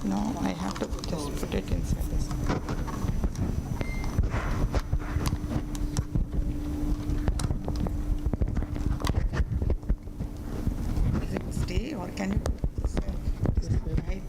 No, I have to just put it inside this. Does it stay or can you put this right?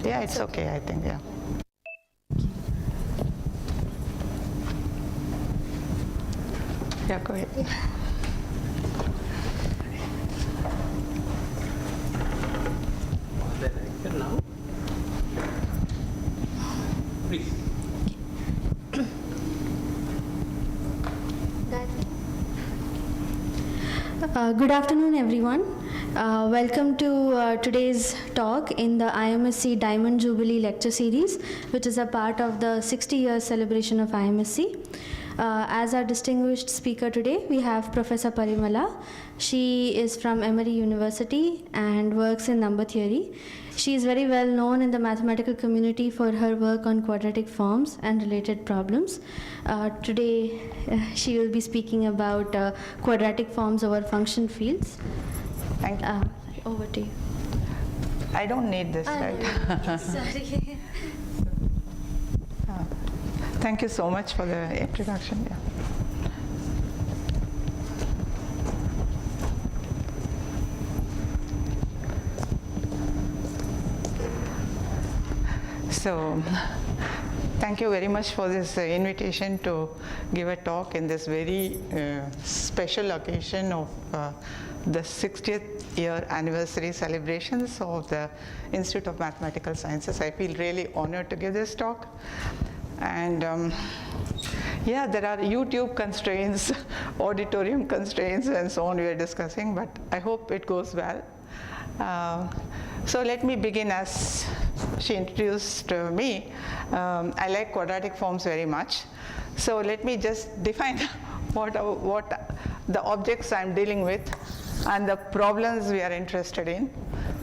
Yeah, it's okay, I think, yeah. Yeah, go ahead. Now, please. Good afternoon, everyone. Welcome to today's talk in the IMSC Diamond Jubilee Lecture Series, which is a part of the 60-year celebration of IMSC. As our distinguished speaker today, we have Professor Parimala. She is from Emory University and works in number theory. She is very well known in the mathematical community for her work on quadratic forms and related problems. Today, she will be speaking about quadratic forms over function fields. Thank you. Over to you. I don't need this, right? Sorry. Thank you so much for the introduction. Yeah. So, thank you very much for this invitation to give a talk in this very special occasion of the 60th year anniversary celebrations of the Institute of Mathematical Sciences. I feel really honored to give this talk. And yeah, there are YouTube constraints, auditorium constraints, and so on we are discussing, but I hope it goes well. So let me begin as she introduced me. I like quadratic forms very much. So let me just define what the objects I'm dealing with and the problems we are interested in,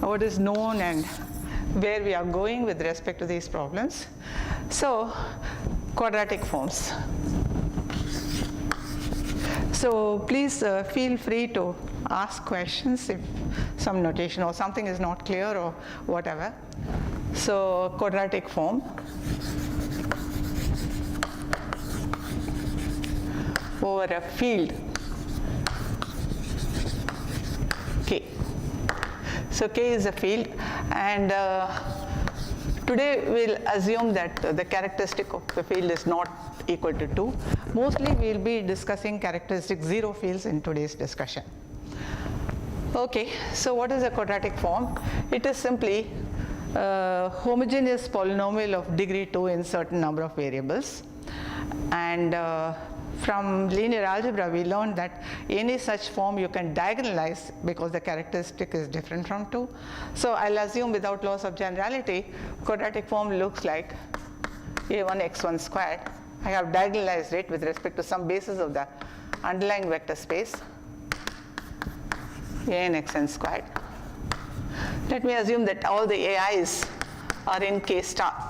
what is known and where we are going with respect to these problems. So, quadratic forms. So please feel free to ask questions if some notation or something is not clear or whatever. So, quadratic form over a field K. So K is a field, and today we'll assume that the characteristic of the field is not equal to 2. Mostly we'll be discussing characteristic 0 fields in today's discussion. Okay, so what is a quadratic form? It is simply a homogeneous polynomial of degree 2 in certain number of variables. And from linear algebra, we learned that any such form you can diagonalize because the characteristic is different from 2. So I'll assume without loss of generality, quadratic form looks like a1 x1 squared. I have diagonalized it with respect to some basis of the underlying vector space, an xn squared. Let me assume that all the ai's are in K star.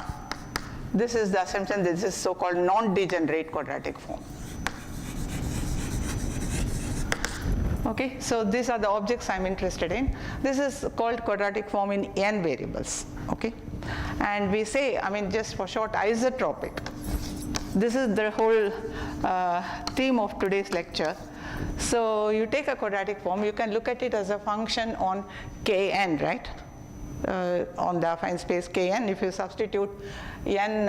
This is the assumption that this is so-called non-degenerate quadratic form. Okay, so these are the objects I'm interested in. This is called quadratic form in n variables. Okay, and we say, I mean, just for short, isotropic. This is the whole theme of today's lecture. So you take a quadratic form, you can look at it as a function on Kn, right? On the affine space Kn, if you substitute n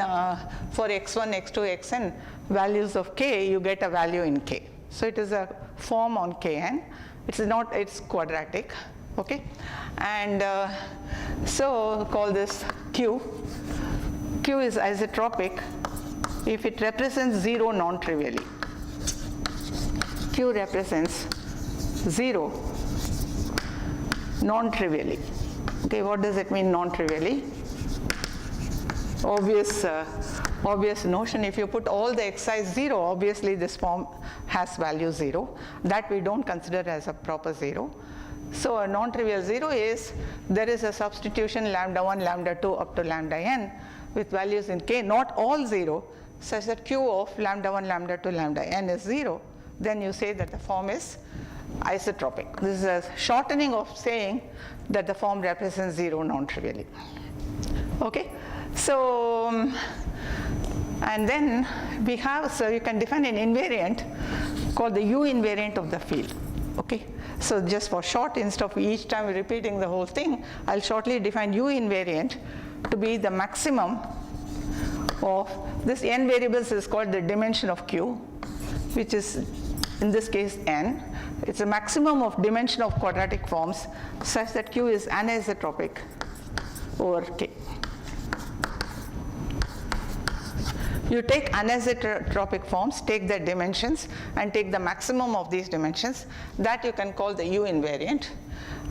for x1, x2, xn values of k, you get a value in k. So it is a form on Kn. It's quadratic, okay? And so call this Q. Q is isotropic if it represents 0 non-trivially. Q represents 0 non-trivially. Okay, what does it mean non-trivially? Obvious obvious notion. If you put all the xi's 0, obviously this form has value 0. That we don't consider as a proper 0. So a non-trivial 0 is there is a substitution lambda 1, lambda 2 up to lambda n with values in k, not all 0, such that q of lambda 1, lambda 2, lambda n is 0. Then you say that the form is isotropic. This is a shortening of saying that the form represents 0 non-trivially. Okay, so and then we have, so you can define an invariant called the Uinvariant of the field. Okay, so just for short, instead of each time repeating the whole thing, I'll shortly define Uinvariant to be the maximum of this n variables is called the dimension of q, which is in this case n. It's a maximum of dimension of quadratic forms such that q is anisotropic over k. You take anisotropic forms, take their dimensions, and take the maximum of these dimensions. That you can call the U-invariant.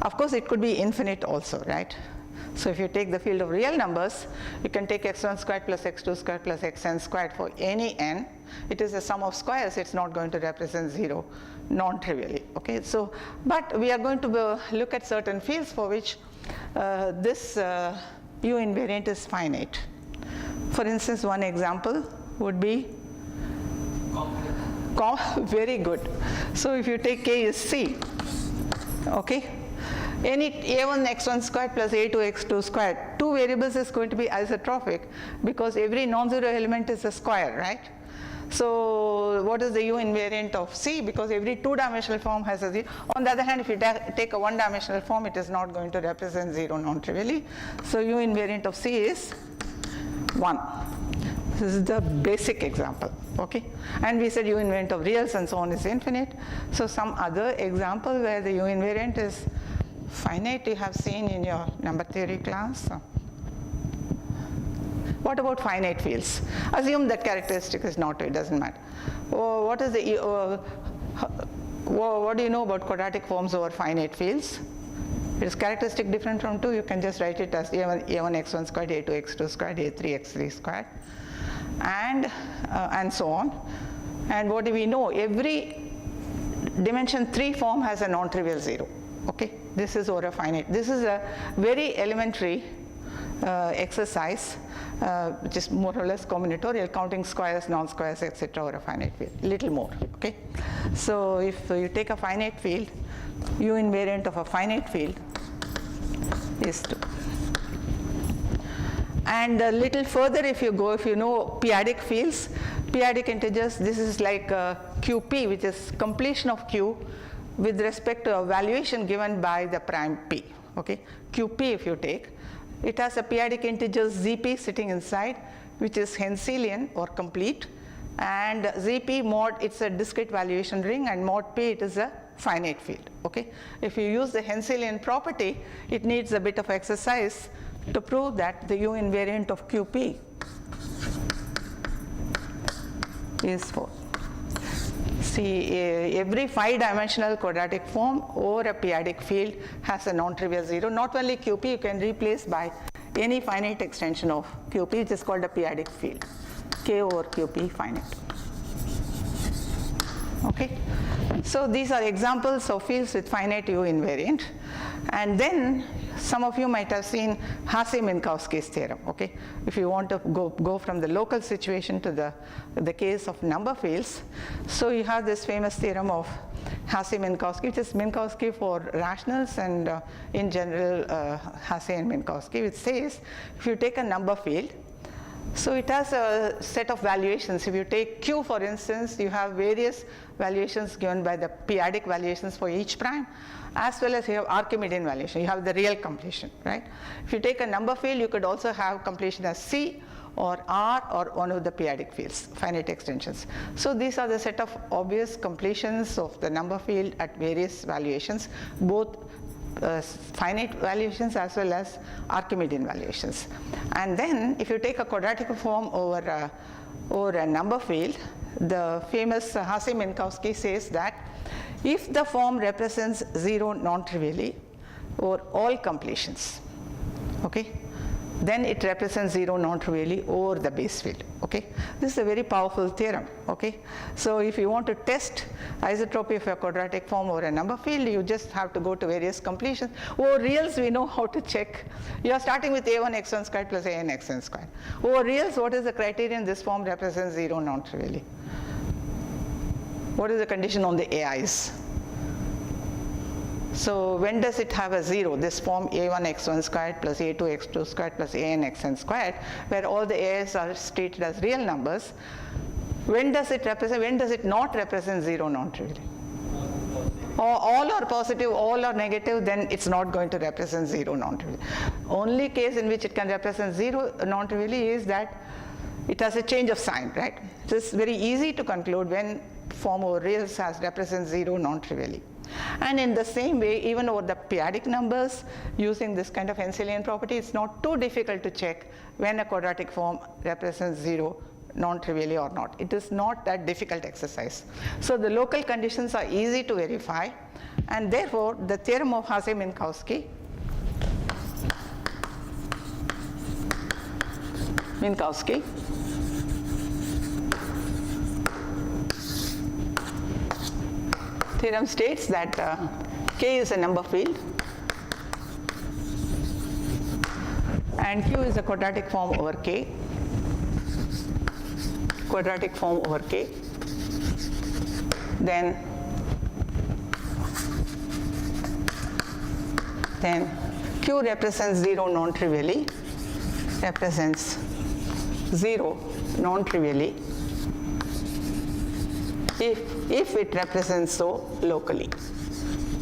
Of course, it could be infinite also, right? So if you take the field of real numbers, you can take x1 squared plus x2 squared plus xn squared for any n. It is a sum of squares. It's not going to represent 0 non-trivially. Okay, so but we are going to look at certain fields for which this U-invariant is finite. For instance, one example would be very good. So if you take k is c, okay, any a1 x1 squared plus a2 x2 squared, two variables is going to be isotropic because every non-zero element is a square, right? So what is the U-invariant of C? Because every two-dimensional form has a 0. On the other hand, if you take a one-dimensional form, it is not going to represent 0 non-trivially. So U-invariant of C is 1. This is the basic example, okay? And we said U-invariant of reals and so on is infinite. So some other example where the U-invariant is finite you have seen in your number theory class. What about finite fields? Assume that characteristic is not, it doesn't matter. What is the what do you know about quadratic forms over finite fields? Is characteristic different from 2? You can just write it as a1 x1 squared, a2 x2 squared, a3 x3 squared, and so on. And what do we know? Every dimension 3 form has a non-trivial 0. Okay, this is over a finite. This is a very elementary exercise, which is more or less combinatorial, counting squares, non-squares, etc. over a finite field. Little more. Okay, so if you take a finite field, U-invariant of a finite field is 2. And a little further if you go, if you know p-adic fields, p-adic integers, this is like QP, which is completion of Q with respect to a valuation given by the prime P. Okay, QP if you take, it has a p-adic integer ZP sitting inside, which is Henselian or complete, and ZP mod, it's a discrete valuation ring, and mod P, it is a finite field. Okay, if you use the Henselian property, it needs a bit of exercise to prove that the U-invariant of QP is 4. See, every 5-dimensional quadratic form over a p-adic field has a non-trivial 0. Not only QP, you can replace by any finite extension of QP, which is called a p-adic field. K over QP finite. Okay, so these are examples of fields with finite U-invariant. And then some of you might have seen Hasse-Minkowski's theorem. Okay, if you want to go from the local situation to the case of number fields, so you have this famous theorem of Hasse-Minkowski, which is Minkowski for rationals and in general Hasse and Minkowski, which says if you take a number field, so it has a set of valuations. If you take Q, for instance, you have various valuations given by the p-adic valuations for each prime, as well as you have Archimedean valuation. You have the real completion, right? If you take a number field, you could also have completion as C or R or one of the p-adic fields, finite extensions. So these are the set of obvious completions of the number field at various valuations, both finite valuations as well as Archimedean valuations. And then if you take a quadratic form over a number field, the famous Hasse-Minkowski says that if the form represents 0 non-trivially over all completions, okay, then it represents 0 non-trivially over the base field. Okay, this is a very powerful theorem. Okay, so if you want to test isotropy of a quadratic form over a number field, you just have to go to various completions. Over reals, we know how to check. You are starting with a1 x1 squared plus an xn squared. Over reals, what is the criterion? This form represents 0 non-trivially. What is the condition on the AIs? So when does it have a 0? This form a1 x1 squared plus a2 x2 squared plus an xn squared, where all the AIs are stated as real numbers. When does it represent? When does it not represent 0 non-trivially? All are positive, all are negative, then it's not going to represent 0 non-trivially. Only case in which it can represent 0 non-trivially is that it has a change of sign, right? So it's very easy to conclude when form over reals represents 0 non-trivially. And in the same way, even over the p-adic numbers, using this kind of Henselian property, it's not too difficult to check when a quadratic form represents 0 non-trivially or not. It is not that difficult exercise. So the local conditions are easy to verify, and therefore the theorem of Haase-Minkowski theorem states that K is a number field and Q is a quadratic form over K. Then Q represents 0 non-trivially, if it represents so locally.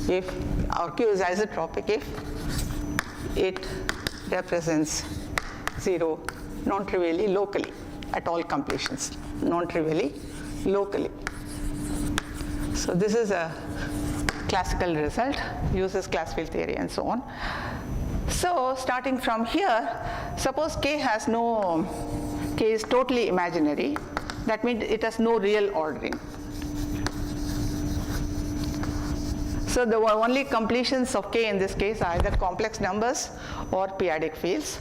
If our Q is isotropic, if it represents 0 non-trivially locally at all completions, non-trivially locally. So this is a classical result, uses class field theory and so on. So starting from here, suppose K is totally imaginary. That means it has no real ordering. So the only completions of K in this case are either complex numbers or p-adic fields.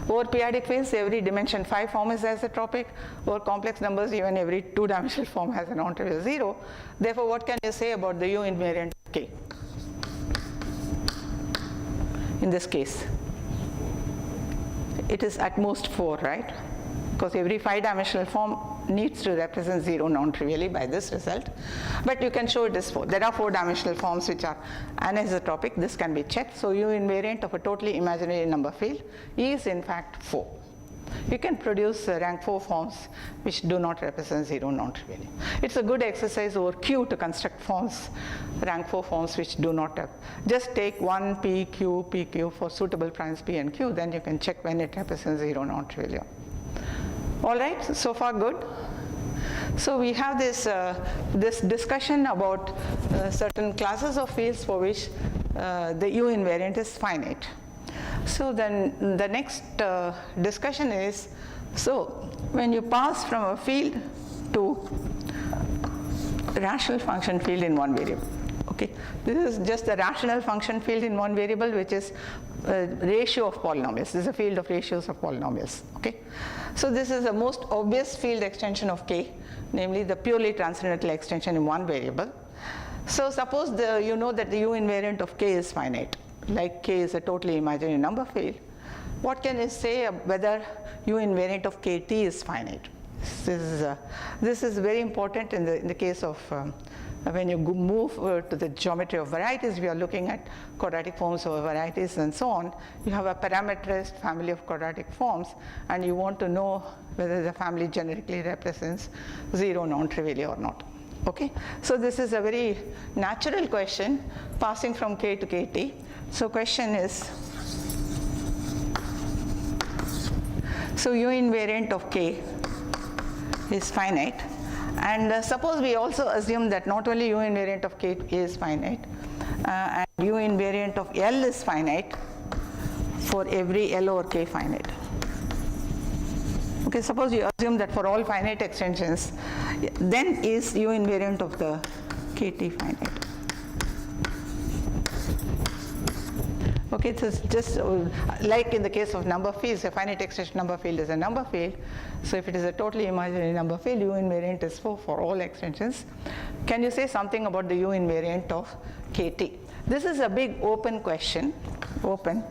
Over p-adic fields, every dimension 5 form is isotropic. Over complex numbers, even every 2-dimensional form has a non-trivial 0. Therefore, what can you say about the U-invariant of K? In this case, it is at most 4, right? Because every 5-dimensional form needs to represent 0 non-trivially by this result. But you can show it as 4. There are 4-dimensional forms which are anisotropic. This can be checked. So U-invariant of a totally imaginary number field is in fact 4. You can produce rank 4 forms which do not represent 0 non-trivially. It's a good exercise over Q to construct forms, rank 4 forms which do not have. Just take one PQ, PQ for suitable primes P and Q, then you can check when it represents 0 non-trivially. All right, so far good. So we have this discussion about certain classes of fields for which the U-invariant is finite. So then the next discussion is, so when you pass from a field to rational function field in one variable. Okay, this is just the rational function field in one variable, which is a ratio of polynomials. This is a field of ratios of polynomials. Okay, so this is the most obvious field extension of K, namely the purely transcendental extension in one variable. So suppose you know that the U-invariant of K is finite, like K is a totally imaginary number field. What can you say whether U-invariant of KT is finite? This is very important in the case of when you move to the geometry of varieties. We are looking at quadratic forms over varieties and so on. You have a parametrized family of quadratic forms, and you want to know whether the family generically represents 0 non-trivially or not. Okay, so this is a very natural question passing from K to KT. So question is, so U-invariant of K is finite, and suppose we also assume that not only U-invariant of K is finite, and U-invariant of L is finite for every L over K finite. Okay, suppose you assume that for all finite extensions, then is U-invariant of the KT finite. Okay, so it's just like in the case of number fields, a finite extension number field is a number field. So if it is a totally imaginary number field, U invariant is 4 for all extensions. Can you say something about the U invariant of KT? This is a big open question, open.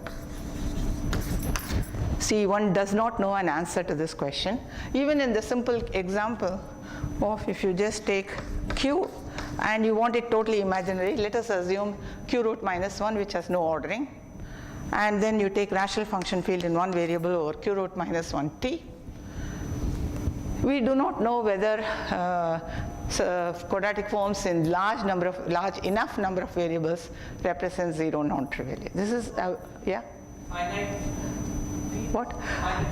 See, one does not know an answer to this question. Even in the simple example of if you just take Q and you want it totally imaginary, let us assume Q root minus 1 which has no ordering, and then you take rational function field in one variable over Q root minus 1t. We do not know whether quadratic forms in large enough number of variables represent zero non-trivially. This is, yeah? Finite. What?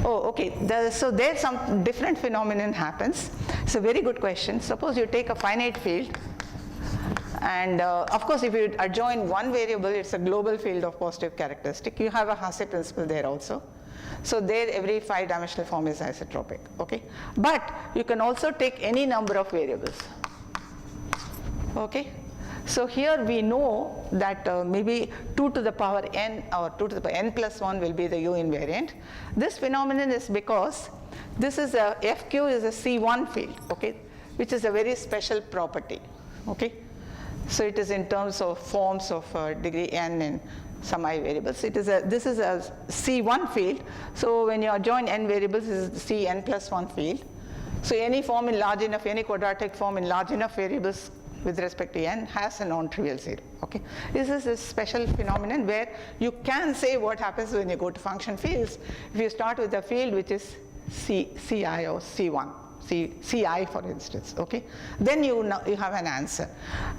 Oh, okay. So there's some different phenomenon happens. It's a very good question. Suppose you take a finite field, and of course if you adjoin one variable, it's a global field of positive characteristic. You have a Hasse principle there also. So there every 5-dimensional form is isotropic, okay? But you can also take any number of variables, okay? So here we know that maybe 2 to the power n or 2 to the power n plus 1 will be the U invariant. This phenomenon is because this is a FQ is a C1 field, okay, which is a very special property, okay? So it is in terms of forms of degree n and some I variables. This is a C1 field. So when you adjoin n variables, this is the Cn plus 1 field. So any form in large enough, any quadratic form in large enough variables with respect to n has a non-trivial zero, okay? This is a special phenomenon where you can say what happens when you go to function fields. If you start with a field which is Ci or C1, Ci for instance, okay? Then you have an answer.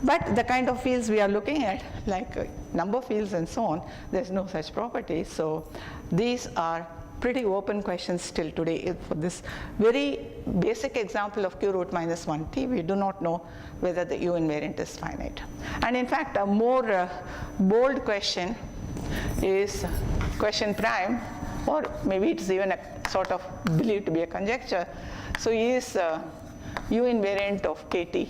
But the kind of fields we are looking at, like number fields and so on, there's no such property. So these are pretty open questions still today. For this very basic example of Q root minus 1t, we do not know whether the U invariant is finite. And in fact, a more bold question is question prime, or maybe it's even a sort of believed to be a conjecture. So is U invariant of KT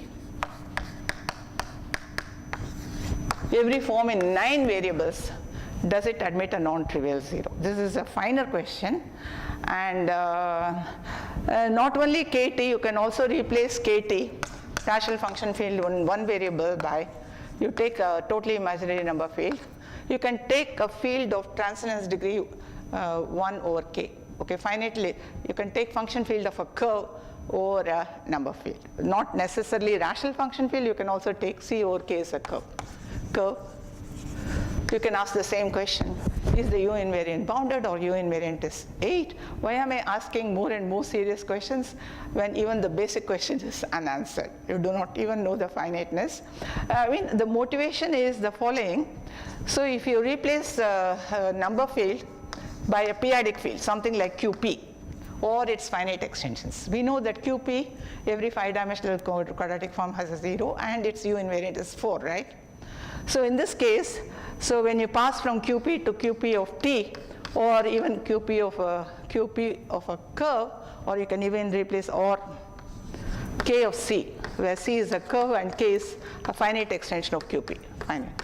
every form in 9 variables, does it admit a non-trivial zero? This is a finer question, and not only KT, you can also replace KT, rational function field in one variable, by you take a totally imaginary number field. You can take a field of transcendence degree 1 over k. Okay, finitely, you can take function field of a curve over a number field. Not necessarily rational function field, you can also take C over k as a curve. You can ask the same question, is the U invariant bounded or U invariant is 8? Why am I asking more and more serious questions when even the basic question is unanswered? You do not even know the finiteness. I mean, the motivation is the following. So if you replace a number field by a periodic field, something like QP, or its finite extensions. We know that QP, every 5-dimensional quadratic form has a 0, and its U invariant is 4, right? So in this case, so when you pass from QP to QP of t, or even QP of a curve, or you can even replace or K of C, where C is a curve and K is a finite extension of QP, finite.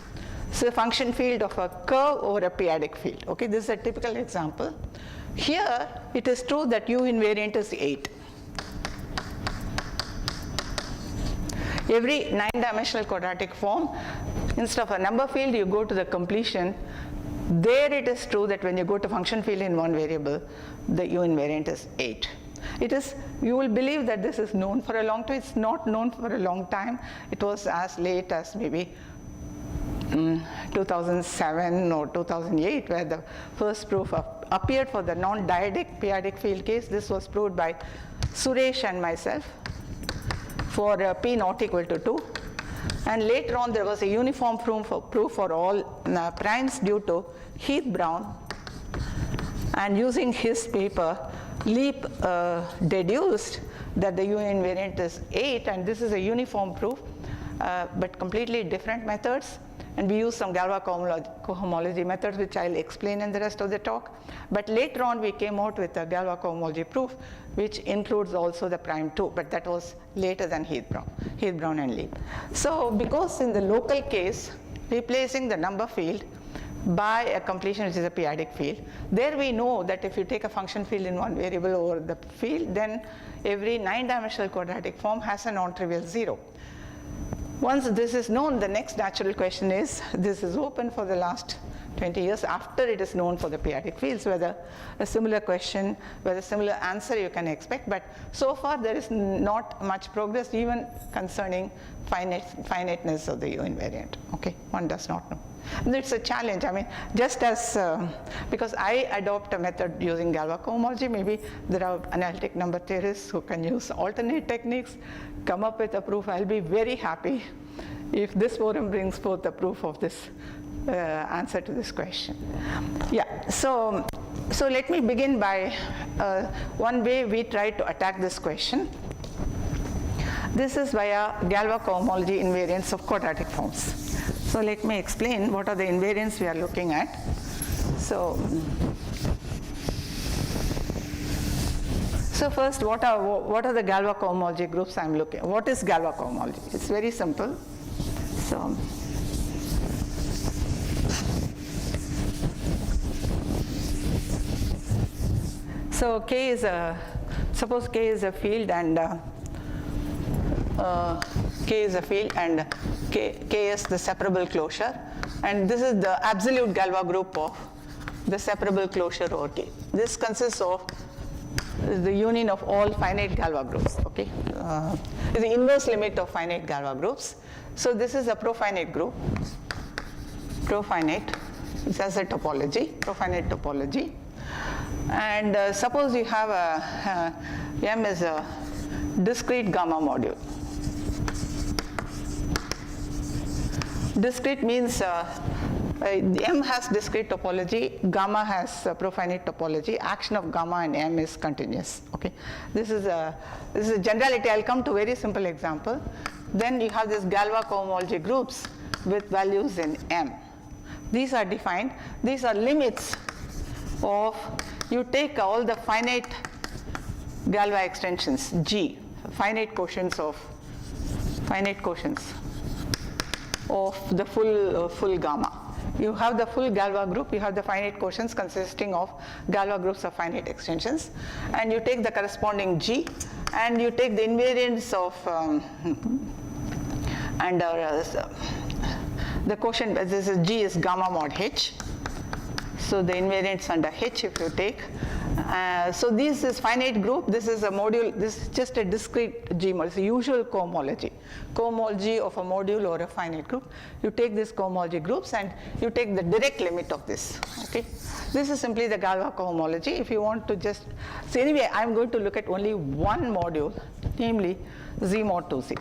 So function field of a curve over a periodic field. Okay, this is a typical example. Here it is true that U invariant is 8. Every 9-dimensional quadratic form, instead of a number field, you go to the completion. There it is true that when you go to function field in one variable, the U invariant is 8. It is, you will believe that this is known for a long time. It's not known for a long time. It was as late as maybe 2007 or 2008, where the first proof appeared for the non-dyadic periodic field case. This was proved by Suresh and myself for p not equal to 2. And later on, there was a uniform proof for all primes due to Heath Brown. And using his paper, Leap deduced that the U invariant is 8, and this is a uniform proof, but completely different methods. And we use some Galois cohomology methods, which I'll explain in the rest of the talk. But later on, we came out with a Galois cohomology proof, which includes also the prime 2, but that was later than Heath Brown and Leap. So because in the local case, replacing the number field by a completion which is a periodic field. There we know that if you take a function field in one variable over the field, then every 9-dimensional quadratic form has a non-trivial 0. Once this is known, the next natural question is, this is open for the last 20 years after it is known for the periodic fields, whether a similar question, whether a similar answer you can expect. But so far there is not much progress even concerning finiteness of the Uinvariant. Okay, one does not know. And it's a challenge. I mean, just as, because I adopt a method using Galois cohomology, maybe there are analytic number theorists who can use alternate techniques, come up with a proof. I'll be very happy if this forum brings forth the proof of this answer to this question. Yeah, so let me begin by one way we try to attack this question. This is via Galois cohomology invariants of quadratic forms. So let me explain what are the invariants we are looking at. So first, what are the Galois cohomology groups I'm looking at? What is Galois cohomology? It's very simple. So K is suppose K is a field and K is a field and K is the separable closure, and this is the absolute Galois group of the separable closure over K. This consists of the union of all finite Galois groups. Okay, the inverse limit of finite Galois groups. So this is a profinite group. Profinite, it has a topology, profinite topology. And suppose you have M is a discrete gamma module. Discrete means M has discrete topology, gamma has profinite topology, action of gamma and M is continuous. Okay, this is a generality. I'll come to a very simple example. Then you have this Galois cohomology groups with values in M. These are defined. These are limits of, you take all the finite Galois extensions G, finite quotients of the full gamma. You have the full Galois group, you have the finite quotients consisting of Galois groups of finite extensions, and you take the corresponding G, and you take the invariants of the quotient, this is G is gamma mod H. So the invariants under H if you take. So this is finite group, this is a module, this is just a discrete G module, it's a usual cohomology. Cohomology of a module or a finite group. You take these cohomology groups and you take the direct limit of this. Okay, this is simply the Galois cohomology. If you want to just, so anyway, I'm going to look at only one module, namely Z mod 2Z.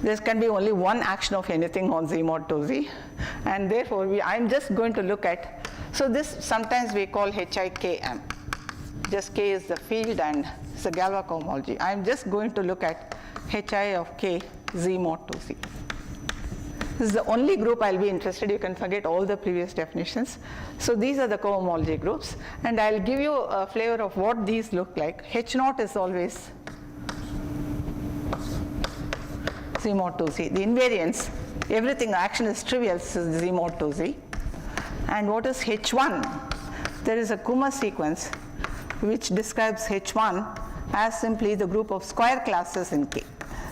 There can be only one action of anything on Z mod 2Z, and therefore I'm just going to look at, so this sometimes we call HIKM. Just K is the field and it's a Galois cohomology. I'm just going to look at HI of K Z mod 2Z. This is the only group I'll be interested in. You can forget all the previous definitions. So these are the cohomology groups, and I'll give you a flavor of what these look like. H naught is always Z mod 2Z. The invariance, everything, action is trivial, so Z mod 2Z. And what is H1? There is a Kummer sequence which describes H1 as simply the group of square classes in K.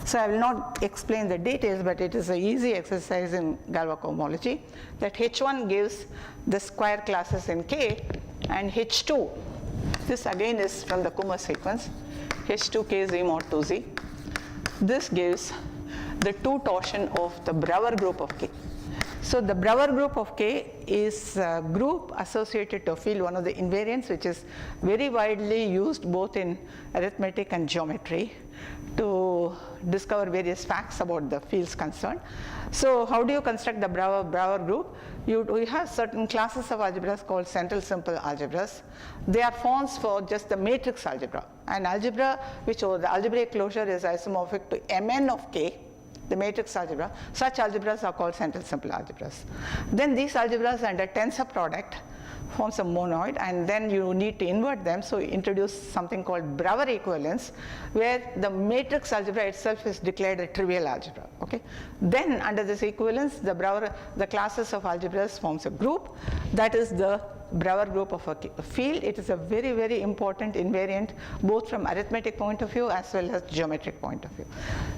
So I will not explain the details, but it is an easy exercise in Galois cohomology that H1 gives the square classes in K, and H2, this again is from the Kummer sequence, H2K Z mod 2Z. This gives the two torsion of the Brouwer group of K. So the Brouwer group of K is a group associated to a field, one of the invariants which is very widely used both in arithmetic and geometry to discover various facts about the fields concerned. So how do you construct the Brouwer group? We have certain classes of algebras called central simple algebras. They are forms for just the matrix algebra. An algebra which the algebraic closure is isomorphic to Mn of K, the matrix algebra, such algebras are called central simple algebras. Then these algebras under tensor product forms a monoid, and then you need to invert them, so introduce something called Brouwer equivalence, where the matrix algebra itself is declared a trivial algebra. Okay? Then under this equivalence, the classes of algebras forms a group, that is the Brouwer group of a field. It is a very, very important invariant, both from arithmetic point of view as well as geometric point of view.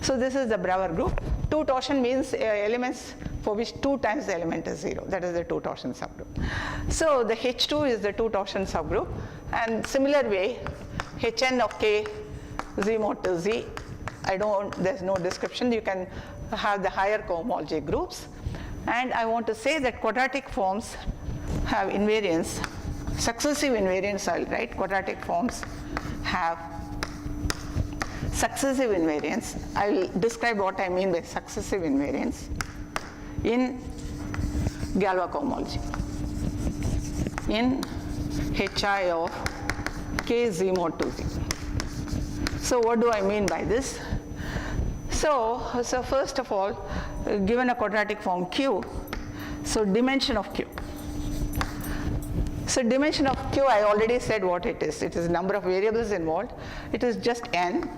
So this is the Brouwer group. Two torsion means elements for which 2 times the element is 0. That is the two torsion subgroup. So the H2 is the two torsion subgroup, and similar way, Hn of k z mod to z, there's no description. You can have the higher cohomology groups. And I want to say that quadratic forms have invariance, successive invariance. I'll write quadratic forms have successive invariance. I will describe what I mean by successive invariance in Galois cohomology, in Hi of k z mod 2z. So what do I mean by this? So first of all, given a quadratic form Q, so dimension of Q. So dimension of Q, I already said what it is. It is number of variables involved. It is just n,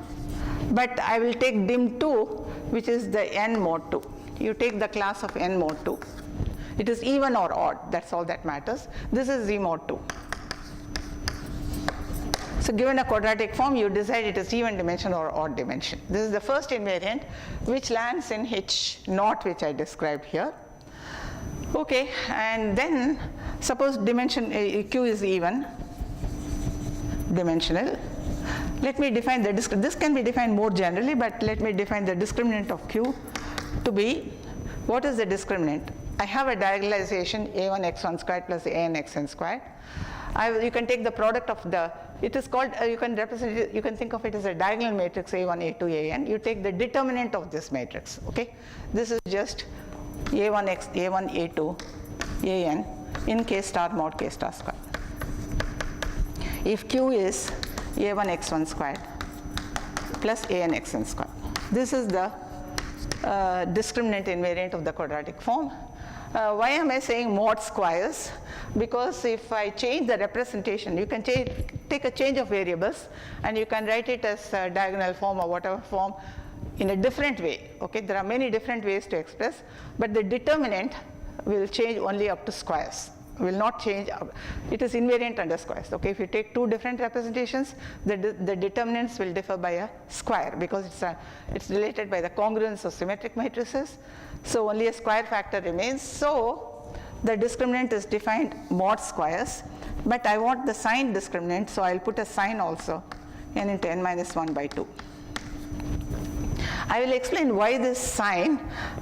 but I will take dim2, which is the n mod 2. You take the class of n mod 2. It is even or odd, that's all that matters. This is z mod 2. So given a quadratic form, you decide it is even dimension or odd dimension. This is the first invariant, which lands in H0, which I described here. Okay, and then suppose dimension Q is even dimensional. Let me define the this can be defined more generally, but let me define the discriminant of Q to be, what is the discriminant? I have a diagonalization a1 x1 squared plus an xn squared. You can take the product of the, it is called, you can represent it, you can think of it as a diagonal matrix a1, a2, an. You take the determinant of this matrix, okay? This is just a1, a2, an in k star mod k star squared. If Q is a1 x1 squared plus an xn squared. This is the discriminant invariant of the quadratic form. Why am I saying mod squares? Because if I change the representation, you can take a change of variables and you can write it as a diagonal form or whatever form in a different way. Okay, there are many different ways to express, but the determinant will change only up to squares. Will not change. It is invariant under squares. Okay, if you take two different representations, the determinants will differ by a square because it's related by the congruence of symmetric matrices. So only a square factor remains. So the discriminant is defined mod squares, but I want the sign discriminant, so I'll put a sign also, n into n minus 1 by 2. I will explain why this sign,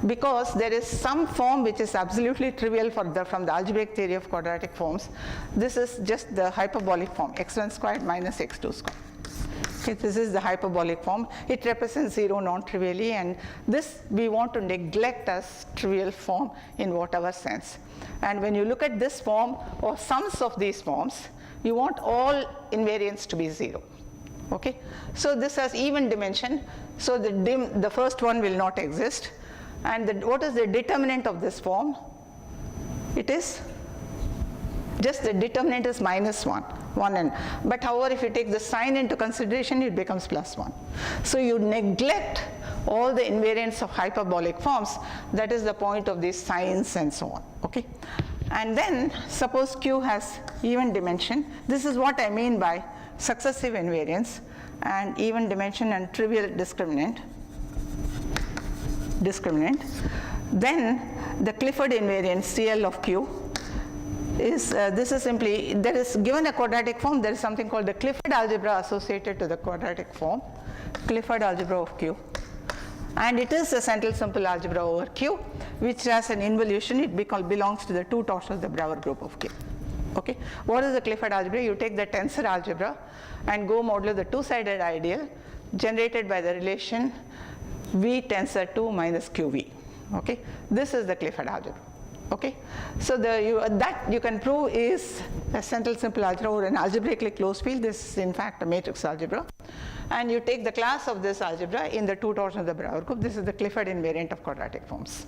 because there is some form which is absolutely trivial from the algebraic theory of quadratic forms. This is just the hyperbolic form, x1 squared minus x2 squared. Okay, this is the hyperbolic form. It represents 0 non-trivially, and this we want to neglect as trivial form in whatever sense. And when you look at this form or sums of these forms, you want all invariants to be 0. Okay, so this has even dimension, so the first one will not exist. And what is the determinant of this form? It is just the determinant is minus 1n. But however, if you take the sign into consideration, it becomes plus 1. So you neglect all the invariants of hyperbolic forms. That is the point of these signs and so on. Okay, and then suppose Q has even dimension. This is what I mean by successive invariance and even dimension and trivial discriminant. Then the Clifford invariant CL of Q is, this is simply, there is given a quadratic form, there is something called the Clifford algebra associated to the quadratic form, Clifford algebra of Q. And it is a central simple algebra over Q, which has an involution. It belongs to the two torsions of the Brouwer group of Q. Okay, what is the Clifford algebra? You take the tensor algebra and go modulo the two-sided ideal generated by the relation V tensor 2 minus QV. Okay, this is the Clifford algebra. Okay, so that you can prove is a central simple algebra or an algebraically closed field. This is in fact a matrix algebra, and you take the class of this algebra in the two torsions of the Brouwer group. This is the Clifford invariant of quadratic forms.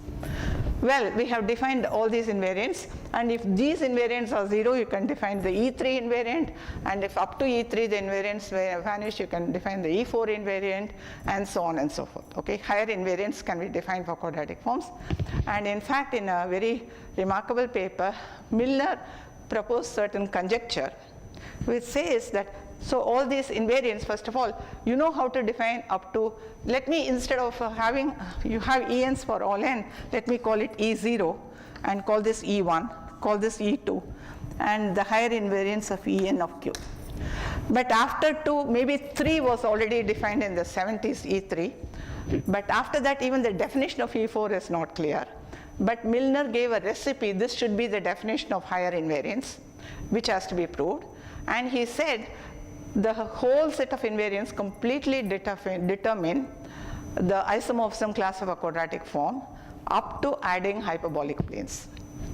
Well, we have defined all these invariants, and if these invariants are 0, you can define the E3 invariant, and if up to E3 the invariants vanish, you can define the E4 invariant, and so on and so forth. Okay, higher invariants can be defined for quadratic forms. And in fact, in a very remarkable paper, Milner proposed certain conjecture which says that, so all these invariants, first of all, you know how to define up to, let me, instead of having, you have ENs for all n, let me call it E0 and call this E1, call this E2, and the higher invariance of En of Q. But after 2, maybe 3 was already defined in the 70s, E3, but after that even the definition of E4 is not clear. But Milner gave a recipe, this should be the definition of higher invariance, which has to be proved, and he said the whole set of invariants completely determine the isomorphism class of a quadratic form up to adding hyperbolic planes.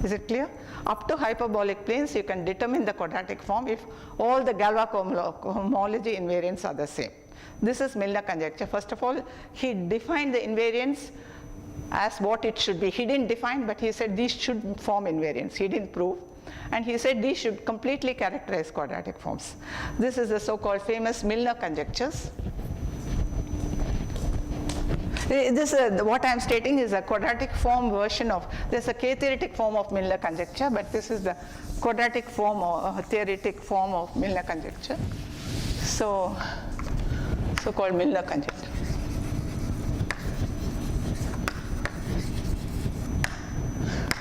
Is it clear? Up to hyperbolic planes, you can determine the quadratic form if all the Galois cohomology invariants are the same. This is Milner conjecture. First of all, he defined the invariants as what it should be. He didn't define, but he said these should form invariants. He didn't prove. And he said these should completely characterize quadratic forms. This is the so-called famous Milner conjectures. This what I am stating is a quadratic form version of, there's a K-theoretic form of Milner conjecture, but this is the quadratic form or theoretic form of Milner conjecture. So-called Milner conjecture.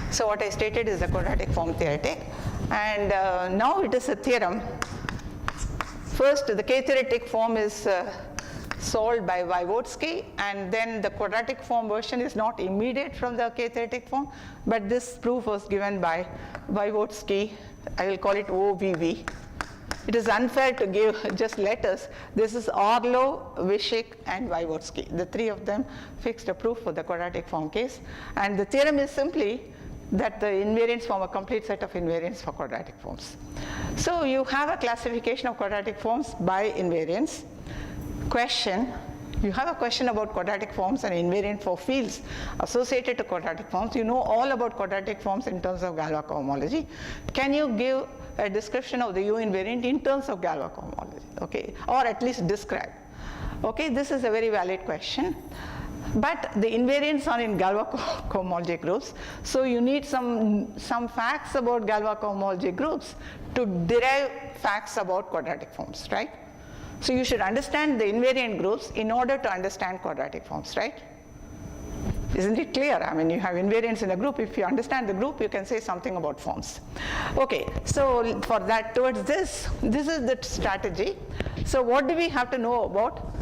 So what I stated is the quadratic form theoretic, and now it is a theorem. First, the K-theoretic form is solved by Vygotsky, and then the quadratic form version is not immediate from the K-theoretic form, but this proof was given by Vygotsky. I will call it OVV. It is unfair to give just letters. This is Orlov, Wyshik, and Vygotsky. The three of them fixed a proof for the quadratic form case, and the theorem is simply that the invariants form a complete set of invariants for quadratic forms. So you have a classification of quadratic forms by invariants. Question, you have a question about quadratic forms and invariant for fields associated to quadratic forms. You know all about quadratic forms in terms of Galois cohomology. Can you give a description of the U invariant in terms of Galois cohomology? Okay, or at least describe. Okay, this is a very valid question. But the invariants are in Galois cohomology groups, so you need some facts about Galois cohomology groups to derive facts about quadratic forms, right? So you should understand the invariant groups in order to understand quadratic forms, right? Isn't it clear? I mean, you have invariants in a group. If you understand the group, you can say something about forms. Okay, so for that, towards this is the strategy. So what do we have to know about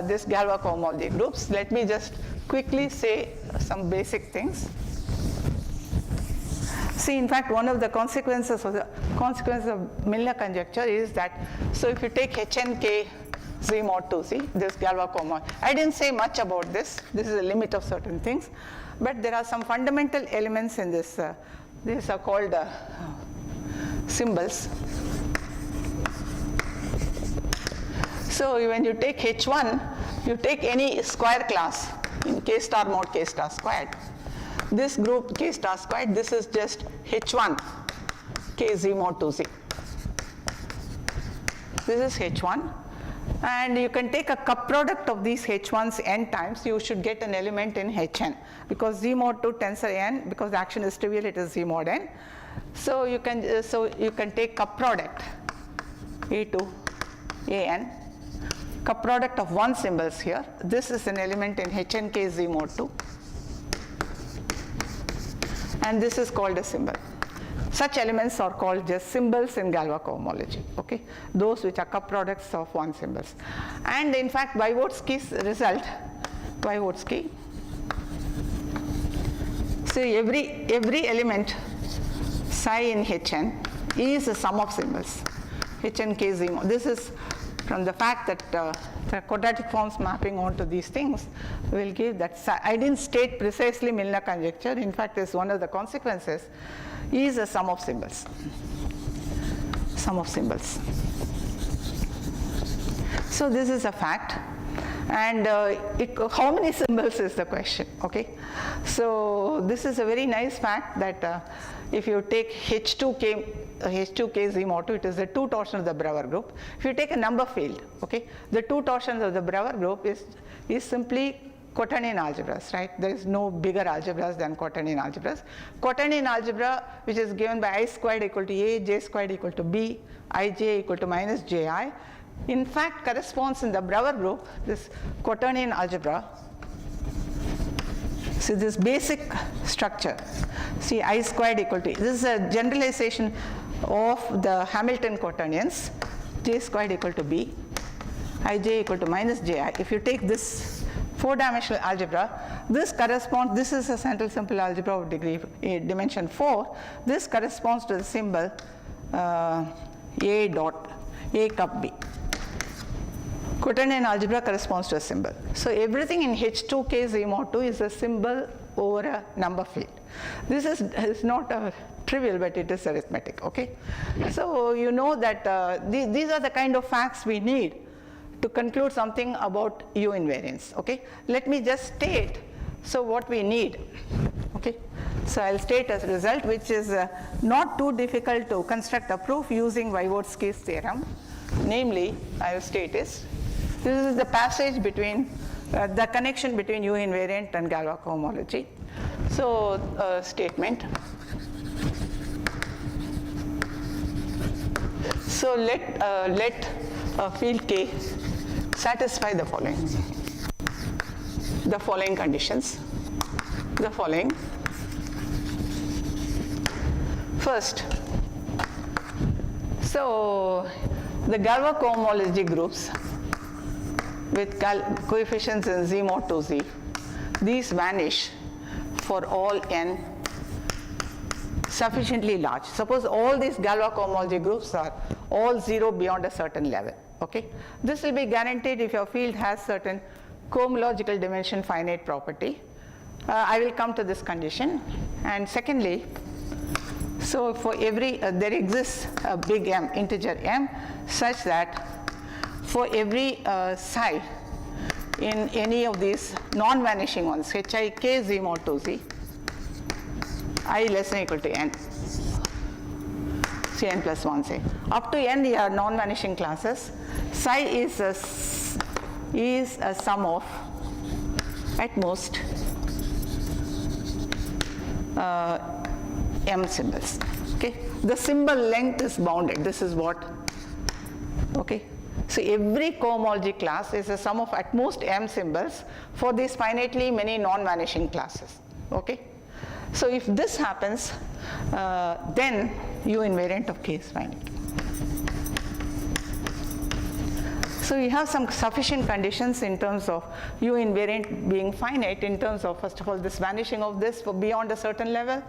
this Galois cohomology groups? Let me just quickly say some basic things. See, in fact, one of the consequences of Milner conjecture is that, so if you take Hn Z mod 2Z, this Galois cohomology, I didn't say much about this. This is a limit of certain things, but there are some fundamental elements in this. These are called symbols. So when you take H1, you take any square class in K star mod K star squared. This group K star squared, this is just H1 Kz mod 2Z. This is H1. And you can take a cup product of these H1s n times, you should get an element in Hn. Because Z mod 2 tensor n, because the action is trivial, it is Z mod n. So you can take cup product A to An. Cup product of one symbols here. This is an element in Hn Z mod 2. And this is called a symbol. Such elements are called just symbols in Galois cohomology, okay? Those which are cup products of one symbols. And in fact, Vygotsky's result, Vygotsky, see every element psi in Hn is a sum of symbols. Hn K Z mod. This is from the fact that the quadratic forms mapping onto these things will give that. I didn't state precisely Milner conjecture. In fact, it's one of the consequences is a sum of symbols. Sum of symbols. So this is a fact. And how many symbols is the question, okay? So this is a very nice fact that if you take H2K Z mod 2, it is the two torsion of the Brouwer group. If you take a number field, okay, the two torsions of the Brouwer group is simply quaternion algebras, right? There is no bigger algebras than quaternion algebras. Quaternion algebra, which is given by I squared equal to A, J squared equal to B, Ij equal to minus Ji, in fact corresponds in the Brouwer group, this quaternion algebra. So this basic structure, see I squared equal to, this is a generalization of the Hamilton quaternions, J squared equal to B, Ij equal to minus Ji. If you take this four-dimensional algebra, this corresponds, this is a central simple algebra of dimension 4, this corresponds to the symbol A cup B. Quaternion algebra corresponds to a symbol. So everything in H2K Z mod 2 is a symbol over a number field. This is not trivial, but it is arithmetic, okay? So you know that these are the kind of facts we need to conclude something about U invariance, okay? Let me just state, so what we need, okay? So I'll state as a result, which is not too difficult to construct a proof using Wygotsky's theorem. Namely, I will state this is the passage between, the connection between U invariant and Galois cohomology. So statement. So let field K satisfy the following conditions. The following. First, so the Galois cohomology groups with coefficients in Z mod 2Z, these vanish for all n sufficiently large. Suppose all these Galois cohomology groups are all 0 beyond a certain level, okay? This will be guaranteed if your field has certain cohomological dimension finite property. I will come to this condition. And secondly, so for every, there exists a big M, integer M, such that for every psi in any of these non-vanishing ones, Hik Z mod 2Z, I less than or equal to n, say n plus 1 say. Up to n they are non-vanishing classes. Psi is a sum of, at most, M symbols, okay? The symbol length is bounded, this is what, okay? So every cohomology class is a sum of at most M symbols for these finitely many non-vanishing classes, okay? So if this happens, then U invariant of K is finite. So we have some sufficient conditions in terms of U invariant being finite, in terms of, first of all, this vanishing of this for beyond a certain level,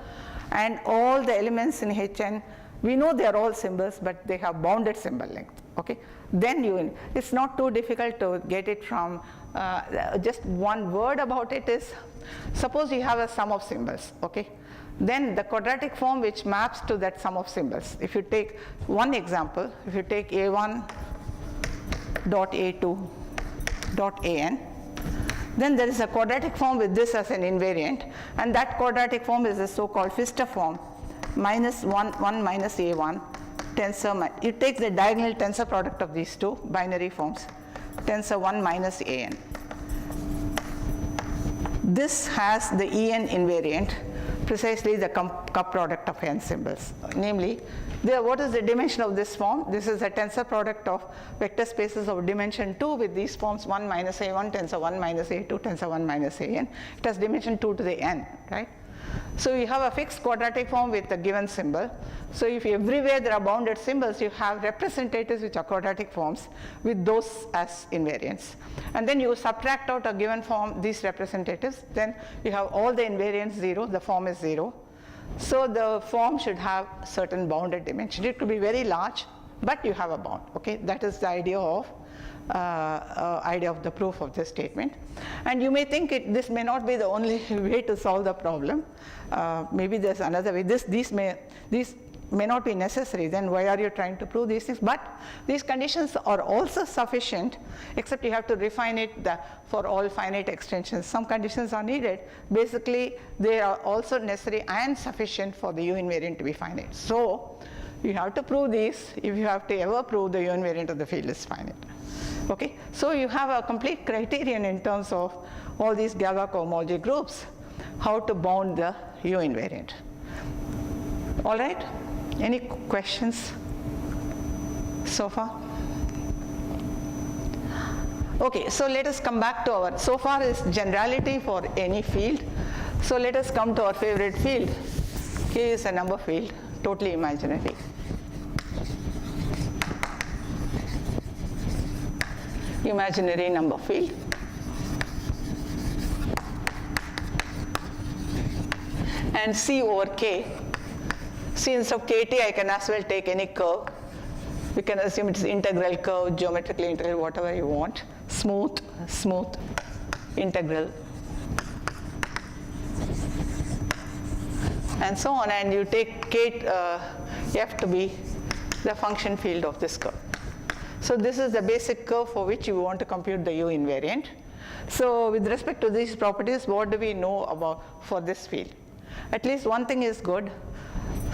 and all the elements in Hn, we know they are all symbols, but they have bounded symbol length, okay? Then it's not too difficult to get it from, just one word about it is, suppose you have a sum of symbols, okay? Then the quadratic form which maps to that sum of symbols. If you take one example, if you take A1 dot A2 dot AN, then there is a quadratic form with this as an invariant, and that quadratic form is the so-called Pfister form, minus 1 minus A1 tensor, it takes the diagonal tensor product of these two binary forms, tensor 1 minus AN. This has the En invariant, precisely the cup product of n symbols. Namely, what is the dimension of this form? This is a tensor product of vector spaces of dimension 2 with these forms 1 minus A1, tensor 1 minus A2, tensor 1 minus AN. It has dimension 2 to the n, right? So you have a fixed quadratic form with a given symbol. So if everywhere there are bounded symbols, you have representatives which are quadratic forms with those as invariants. And then you subtract out a given form, these representatives, then you have all the invariants 0, the form is 0. So the form should have certain bounded dimension. It could be very large, but you have a bound, okay? That is the idea of the proof of this statement. And you may think this may not be the only way to solve the problem. Maybe there's another way. may not be necessary, then why are you trying to prove these things? But these conditions are also sufficient, except you have to refine it for all finite extensions. Some conditions are needed. Basically, they are also necessary and sufficient for the U-invariant to be finite. So you have to prove these if you have to ever prove the U-invariant of the field is finite. Okay, so you have a complete criterion in terms of all these Galois cohomology groups, how to bound the U-invariant. All right, any questions so far? Okay, so let us come back to our, so far is generality for any field. So let us come to our favorite field. Here is a number field, totally imaginary. Imaginary number field. And C over K. C instead of KT, I can as well take any curve. We can assume it's integral curve, geometrically integral, whatever you want. Smooth, integral. And so on, and you take F to be the function field of this curve. So this is the basic curve for which you want to compute the U-invariant. So with respect to these properties, what do we know about for this field? At least one thing is good.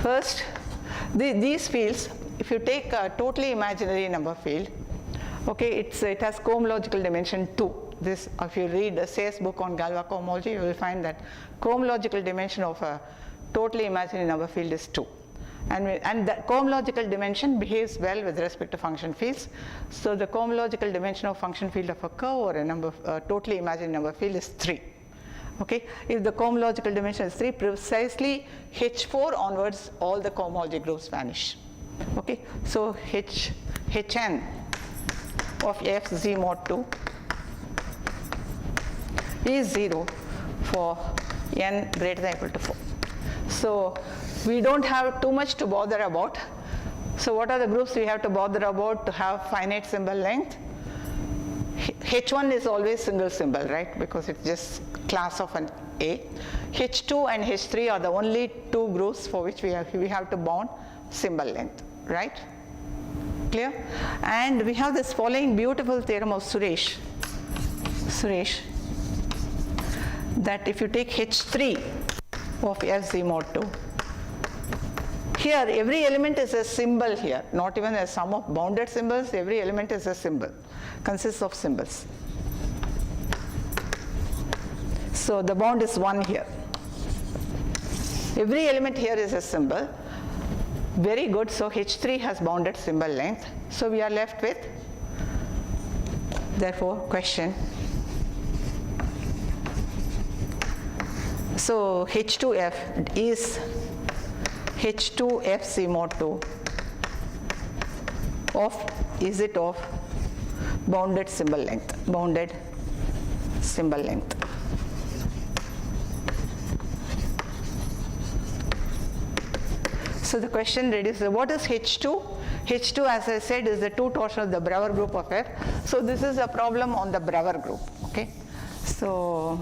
First, these fields, if you take a totally imaginary number field, okay, it has cohomological dimension 2. This, if you read the Say's book on Galois cohomology, you will find that cohomological dimension of a totally imaginary number field is 2. And the cohomological dimension behaves well with respect to function fields. So the cohomological dimension of function field of a curve or a totally imaginary number field is 3. Okay, if the cohomological dimension is 3, precisely H4 onwards, all the cohomology groups vanish. Okay, so Hn of F Z mod 2 is 0 for n greater than or equal to 4. So we don't have too much to bother about. So what are the groups we have to bother about to have finite symbol length? H1 is always single symbol, right? Because it's just class of an A. H2 and H3 are the only two groups for which we have to bound symbol length, right? Clear? And we have this following beautiful theorem of Suresh, that if you take H3 of F Z mod 2, here every element is a symbol here, not even a sum of bounded symbols, every element is a symbol, consists of symbols. So the bound is 1 here. Every element here is a symbol. Very good, so H3 has bounded symbol length. So we are left with, therefore, question. So H2F is H2F C mod 2 is it of bounded symbol length, So the question reduces, what is H2? H2, as I said, is the two torsion of the Brouwer group of F. So this is a problem on the Brouwer group, okay? So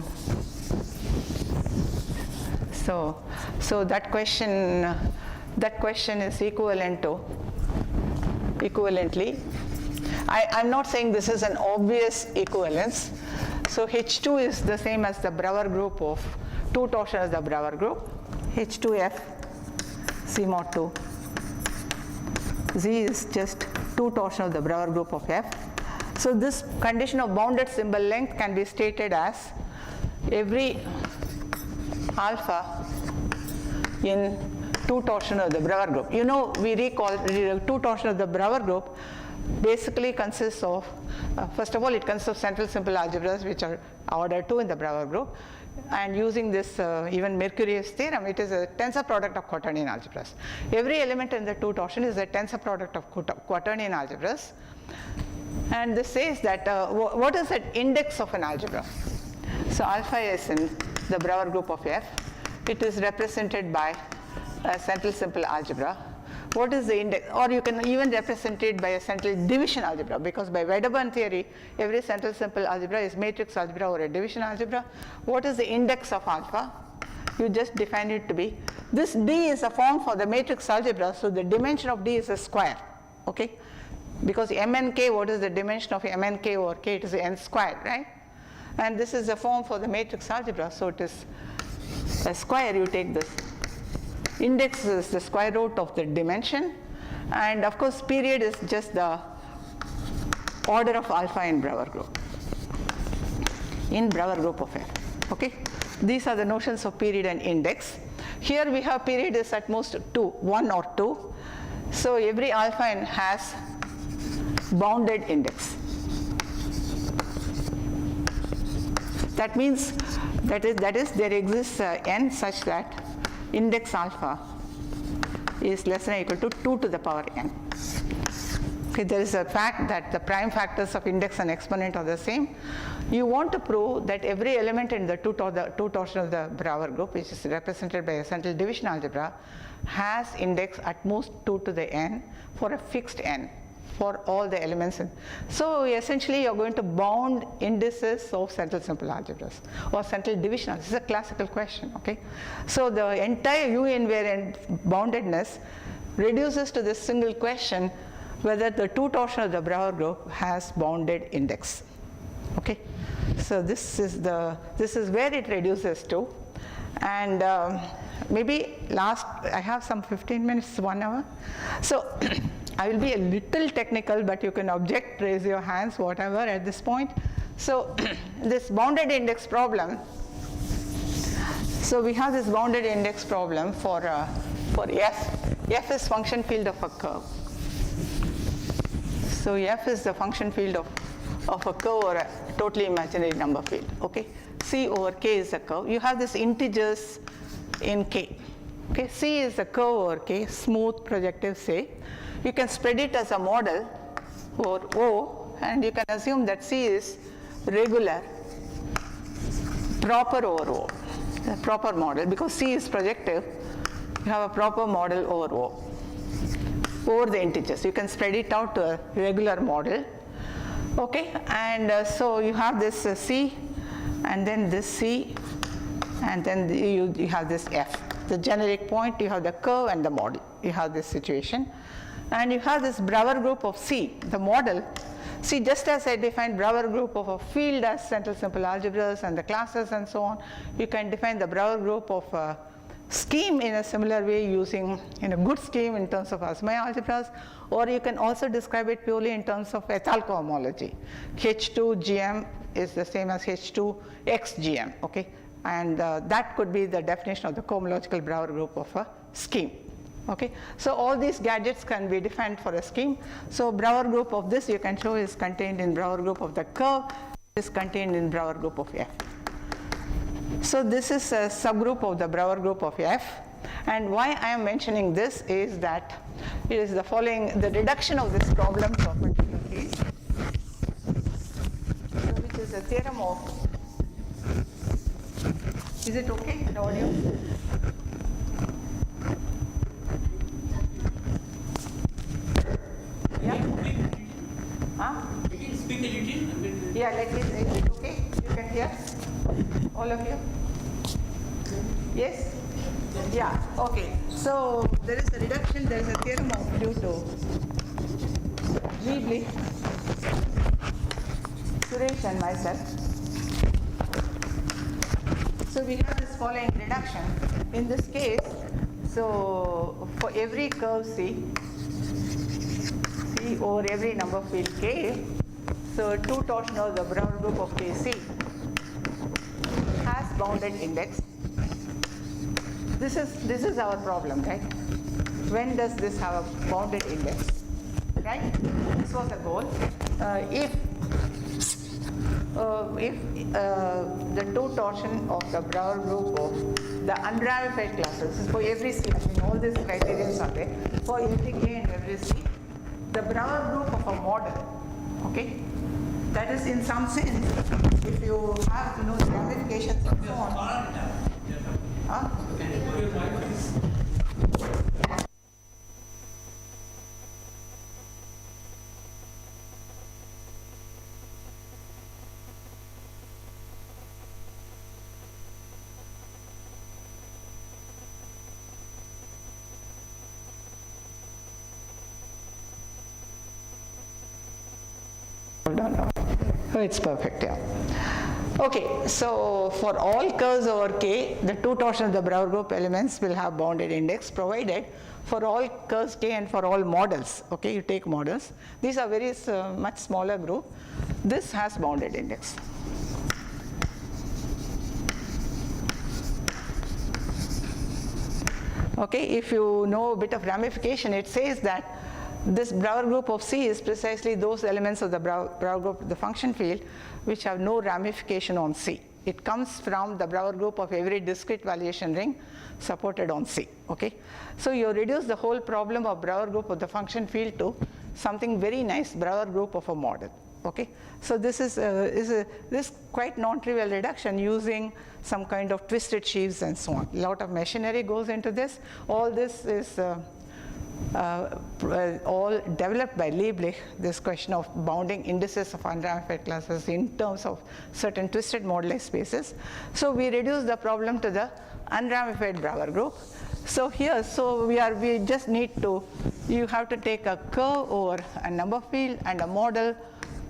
that question is equivalently, I'm not saying this is an obvious equivalence. So H2 is the same as the Brouwer group of two torsion as the Brouwer group, H2F C mod 2. Z is just two torsion of the Brouwer group of F. So this condition of bounded symbol length can be stated as every alpha in two torsion of the Brouwer group. You know, we recall two torsion of the Brouwer group basically consists of, first of all, it consists of central simple algebras which are order 2 in the Brouwer group. And using this even Mercurius theorem, it is a tensor product of quaternion algebras. Every element in the two torsion is a tensor product of quaternion algebras. And this says that what is the index of an algebra? So alpha is in the Brouwer group of F. It is represented by a central simple algebra. What is the index? Or you can even represent it by a central division algebra, because by Wedderburn theory, every central simple algebra is matrix algebra or a division algebra. What is the index of alpha? you just define it to be, this D is a form for the matrix algebra, so the dimension of D is a square, okay? Because mnk, what is the dimension of mnk over k? It is n squared, right? And this is a form for the matrix algebra, so it is a square. You take this. Index is the square root of the dimension, and of course period is just the order of alpha in Brouwer group. In Brouwer group of F, okay? These are the notions of period and index. Here we have period is at most 1 or 2. So every alpha n has bounded index. That means that is there exists n such that index alpha is less than or equal to 2 to the power n. Okay, there is a fact that the prime factors of index and exponent are the same. You want to prove that every element in the two torsion of the Brouwer group, which is represented by a central division algebra, has index at most 2 to the n for a fixed n for all the elements. So essentially you're going to bound indices of central simple algebras or central division. This is a classical question, okay? So the entire Uinvariant boundedness reduces to this single question whether the two torsion of the Brouwer group has bounded index, okay? So this is where it reduces to, and maybe I have some 15 minutes, 1 hour. So I will be a little technical, but you can object, raise your hands, whatever at this point. So this bounded index problem, so we have this bounded index problem for F. F is function field of a curve. So F is the function field of a curve or a totally imaginary number field, okay? C over K is a curve. You have this integers in K, okay? C is a curve over K, smooth projective, say. You can spread it as a model over O, and you can assume that C is regular, proper over O, a proper model. Because C is projective, you have a proper model over O, over the integers. You can spread it out to a regular model, okay? And so you have this C, and then this C, and then you have this F. The generic point, you have the curve and the model. You have this situation. And you have this Brouwer group of C, the model. See, just as I defined Brouwer group of a field as central simple algebras and the classes and so on, you can define the Brouwer group of a scheme in a similar way using a good scheme in terms of Asmai algebras, or you can also describe it purely in terms of ethyl cohomology. H2 GM is the same as H2 XGM, okay? And that could be the definition of the cohomological Brouwer group of a scheme. Okay, so all these gadgets can be defined for a scheme. So Brouwer group of this you can show is contained in Brouwer group of the curve, is contained in Brouwer group of F. So this is a subgroup of the Brouwer group of F, and why I am mentioning this is that it is the following, the reduction of this problem to a particular case, so which is a theorem of, is it okay, the audio? Yeah? Huh? You can speak a little. Yeah, like this. Is it okay? You can hear? All of you? Yes? Yeah, okay. So there is a reduction, there is a theorem of due to Weebly, Suresh and myself. So we have this following reduction. In this case, so for every curve C over every number field K, so two torsion of the Brouwer group of KC has bounded index. This is our problem, right? When does this have a bounded index, right? This was the goal. If the two torsion of the Brouwer group of the unramified classes, this is for every C, I mean all these criterions are there, for every K and every C, the Brouwer group of a model, okay? That is, in some sense, if you have the ramifications and so on. Huh? no. Oh, it's perfect, yeah. Okay, so for all curves over K, the two torsions of the Brouwer group elements will have bounded index, provided for all curves K and for all models. Okay, you take models. These are very much smaller group. This has bounded index. Okay, if you know a bit of ramification, it says that this Brouwer group of C is precisely those elements of the Brouwer group of the function field which have no ramification on C. It comes from the Brouwer group of every discrete valuation ring supported on C. Okay, so you reduce the whole problem of Brouwer group of the function field to something very nice, Brouwer group of a model. Okay, so this is this quite non-trivial reduction using some kind of twisted sheaves and so on. A lot of machinery goes into this. All this is all developed by Lieblich, this question of bounding indices of unramified classes in terms of certain twisted moduli spaces. So we reduce the problem to the unramified Brouwer group. So here, we just need to, you have to take a curve over a number field and a model,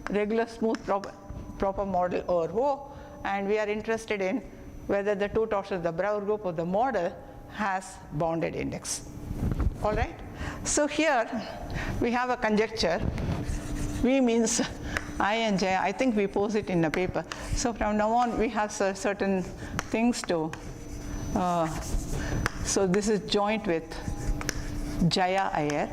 regular smooth proper model over O, and we are interested in whether the two torsions of the Brouwer group of the model has bounded index. All right? So here we have a conjecture. V means I and J. I think we pose it in the paper. So from now on we have certain things to, so this is joint with Jaya Iyer.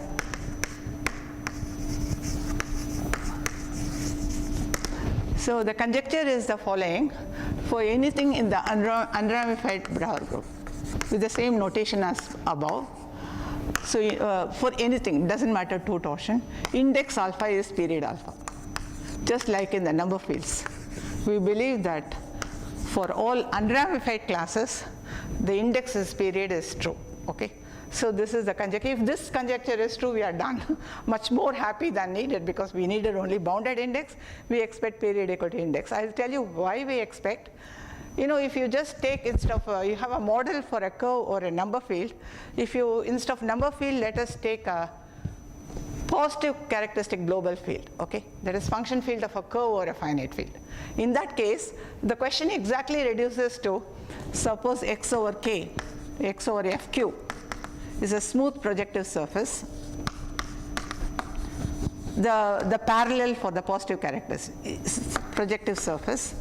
So the conjecture is the following: for anything in the unramified Brouwer group with the same notation as above. So for anything, doesn't matter two torsion, index alpha is period alpha, just like in the number fields. We believe that for all unramified classes, the index is period is true. Okay, so this is the conjecture. If this conjecture is true, we are done. Much more happy than needed, because we needed only bounded index. We expect period equal to index. I'll tell you why we expect. You know, if you just take, instead of, you have a model for a curve or a number field, if you, instead of number field, let us take a positive characteristic global field, okay? That is function field of a curve or a finite field. In that case, the question exactly reduces to, suppose x over k, x over fq is a smooth projective surface. The parallel for the positive characteristic is projective surface,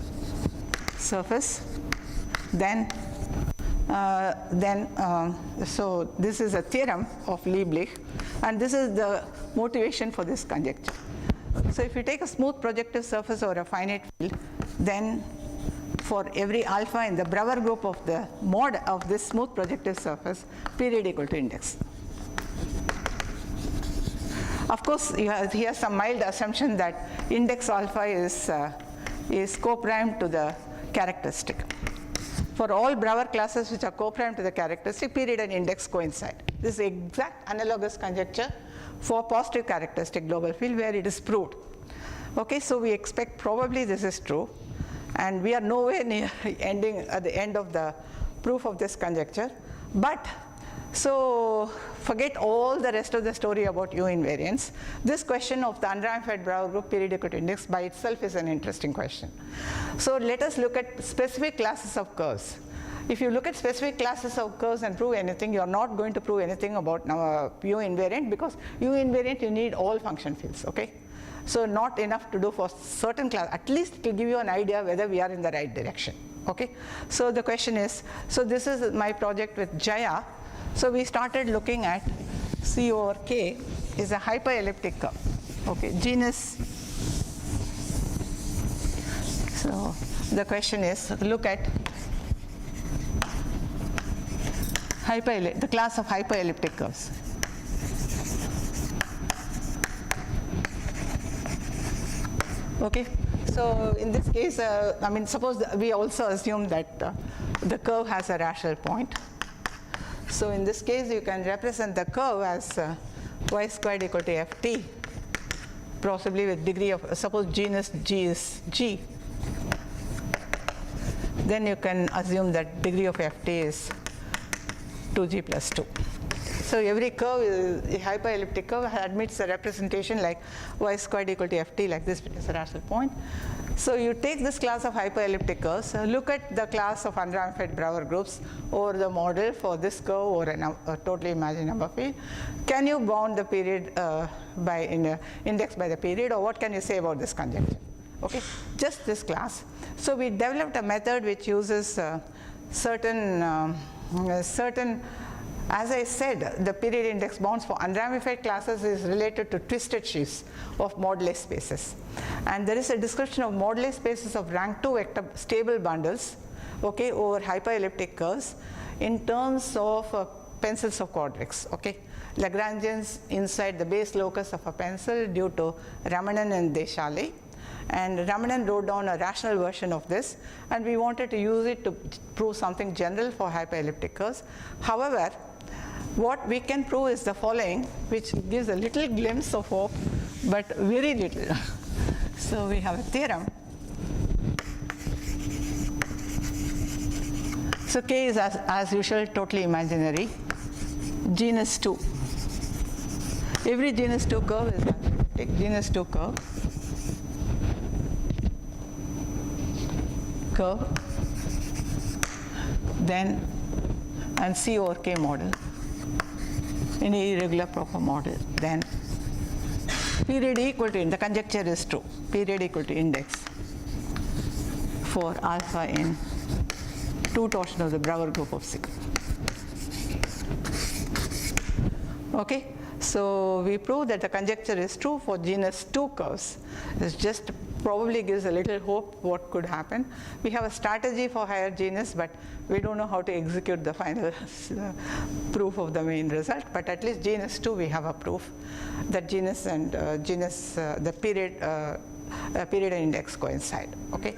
then so this is a theorem of Lieblich, and this is the motivation for this conjecture. So if you take a smooth projective surface over a finite field, then for every alpha in the Brouwer group of the mod of this smooth projective surface, period equal to index. Of course, you have here some mild assumption that index alpha is co-prime to the characteristic. For all Brouwer classes which are co-prime to the characteristic, period and index coincide. This is exact analogous conjecture for positive characteristic global field, where it is proved. Okay, so we expect probably this is true, and we are nowhere near ending at the end of the proof of this conjecture. But so forget all the rest of the story about Uinvariance. This question of the unramified Brouwer group period equal to index by itself is an interesting question. So let us look at specific classes of curves. If you look at specific classes of curves and prove anything, you are not going to prove anything about Uinvariant, because Uinvariant you need all function fields, okay? So not enough to do for certain class, at least it will give you an idea whether we are in the right direction, okay? So the question is, so this is my project with Jaya. So we started looking at C over K is a hyperelliptic curve, okay, genus. So the question is, look at the class of hyperelliptic curves. Okay, so in this case, I mean, suppose we also assume that the curve has a rational point. So in this case, you can represent the curve as y squared equal to ft, possibly with degree of, suppose genus G is G. Then you can assume that degree of ft is 2g plus 2. So every curve, a hyperelliptic curve, admits a representation like y squared equal to ft, like this, which is a rational point. So you take this class of hyperelliptic curves, look at the class of unramified Brouwer groups over the model for this curve or a totally imaginary number field. Can you bound the period index by the period, or what can you say about this conjecture? Okay, just this class. So we developed a method which uses certain, as I said, the period index bounds for unramified classes is related to twisted sheaves of moduli spaces. And there is a description of moduli spaces of rank 2 vector stable bundles, okay, over hyperelliptic curves in terms of pencils of quadrics, okay. Lagrangians inside the base locus of a pencil due to Ramanan and Deshalay. And Ramanan wrote down a rational version of this, and we wanted to use it to prove something general for hyperelliptic curves. However, what we can prove is the following, which gives a little glimpse of hope, but very little. So we have a theorem. So K is, as usual, totally imaginary. Genus 2. Every genus 2 curve is analytic. Genus 2 curve, then, and C over K model, any irregular proper model, then period equal to, the conjecture is true, period equal to index for alpha in 2 torsion of the Brouwer group of C. Okay, so we prove that the conjecture is true for genus 2 curves. It's just probably gives a little hope what could happen. We have a strategy for higher genus, but we don't know how to execute the final proof of the main result. But at least genus 2, we have a proof that genus and the period and index coincide. Okay.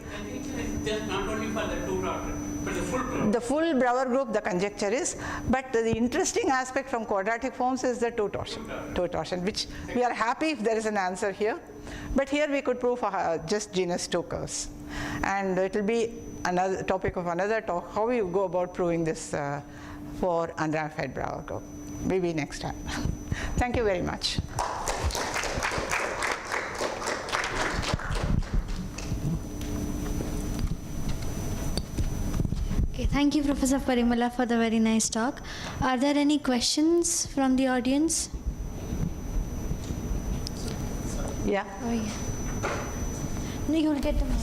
Just not only for the 2 torsion, but the full Brouwer. The full Brouwer group, the conjecture is, but the interesting aspect from quadratic forms is the 2 torsion, which we are happy if there is an answer here. But here we could prove just genus 2 curves. And it will be another topic of another talk, how we go about proving this for unramified Brouwer group. Maybe next time. Thank you very much. Okay, thank you, Professor Parimala, for the very nice talk. Are there any questions from the audience? Yeah. Oh, yeah. No, you will get the mic.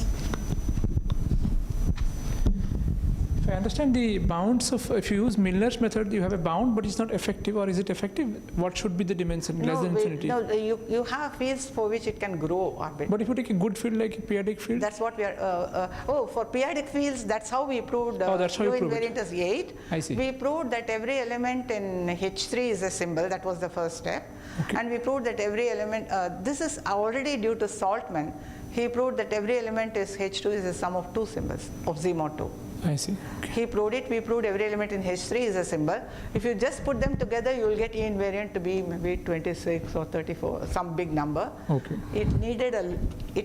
If I understand the bounds of, if you use Milner's method, you have a bound, but it's not effective, or is it effective? What should be the dimension? Less than infinity? No, you have fields for which it can grow arbitrarily. But if you take a good field like a periodic field? That's what we are, for periodic fields, that's how we proved Uinvariant is 8. I see. We proved that every element in H3 is a symbol. That was the first step. Okay. And we proved that every element, this is already due to Saltman. He proved that every element is H2 is a sum of 2 symbols of Z mod 2. I see. Okay. He proved it. We proved every element in H3 is a symbol. If you just put them together, you will get Uinvariant to be maybe 26 or 34, some big number. Okay. It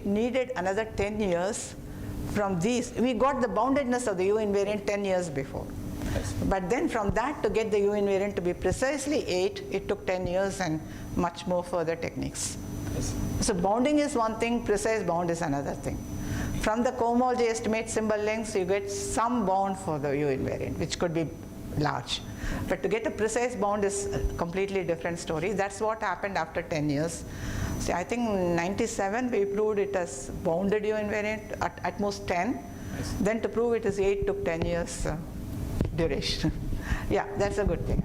needed another 10 years from these. We got the boundedness of the Uinvariant 10 years before. But then from that to get the Uinvariant to be precisely 8, it took 10 years and much more further techniques. So bounding is one thing, precise bound is another thing. From the cohomology estimate symbol lengths, you get some bound for the Uinvariant, which could be large. But to get a precise bound is a completely different story. That's what happened after 10 years. So I think in 97, we proved it as bounded Uinvariant at most 10. Then to prove it is 8 took 10 years duration. Yeah, that's a good thing.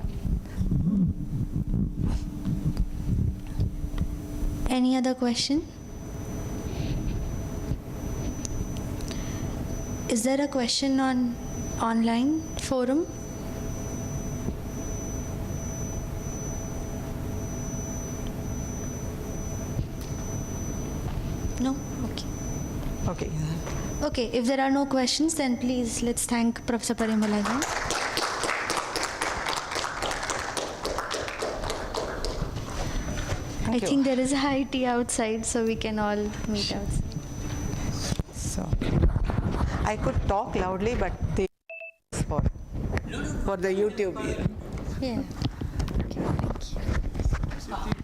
Any other question? Is there a question on online forum? No? Okay. Okay. Okay, if there are no questions, then please let's thank Professor Parimala again. I think there is a high tea outside, so we can all meet outside. So I could talk loudly, but they for the YouTube. Yeah. Okay. So if the